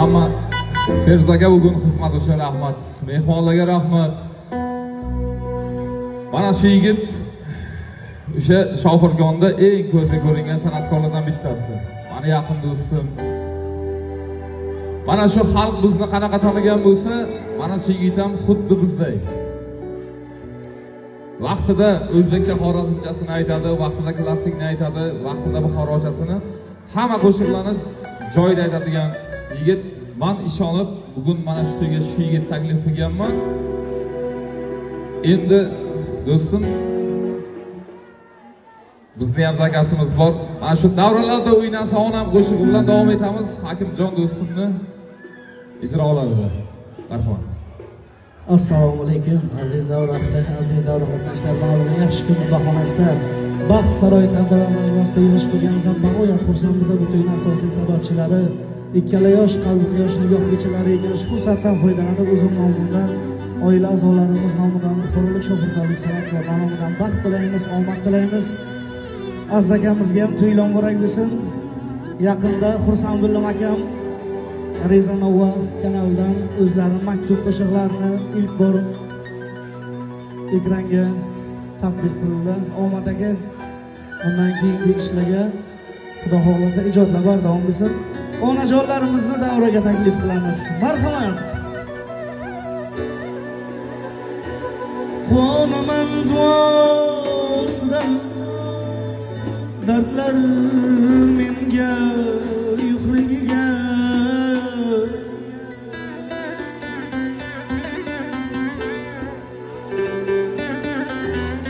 hamma Feruzaga bugun xizmat uchun rahmat, mehmonlarga rahmat. Mana shu yigit o'sha Shofirgonda eng ko'zga ko'ringan san'atkorlardan bittasi. Meni yaqin do'stim. Mana shu xalq bizni qanaqa tanigan bo'lsa, mana shu yigit ham xuddi bizdek. Vaqtida o'zbekcha xorazmchasini aytadi, vaqtida klassikni aytadi, vaqtida buxorochasini, hamma qo'shiqlarni joyida aytadigan yigit. Men ishonib, bugun mana shu to'yga shu yigit taklif qilganman. Endi do'stim, bizning ham zakasimiz bor. Mana shu davralarda o'ynasa onam qo'shiq bilan davom etamiz. Hakimjon do'stimni ijrolariga. Marhamat. Assalomu alaykum aziz davralar, aziz davra qatnashchilar. Mana yaxshi kun bahonasida Baxt saroyi tadbirlar majmuasida yig'ilish qilganimizdan bag'oyat xursandmiz. Bu to'yning asosiy sababchilari ikkala yosh qalbi quyosh nigoh kechalariga shu fursatdan foydalanib o'zim nomimdan, oila a'zolarimiz nomidan, Qo'rg'onlik Shofirkonlik san'atkorlar nomidan baxt tilaymiz, omad tilaymiz. Aziz akamizga ham to'ylar muborak bo'lsin. Yaqinda Xursandullo akam Ariza Nova kanalidan o'zlarining maktub qo'shiqlarini ilk bor ekranga taqdim qildi. Omad aka, undan keyingi ishlarga Xudo xohlasa ijodlar davom etsin. Onajonlarimizni davraga taklif qilamiz. Marhamat. Quvonaman duosidan dardlar menga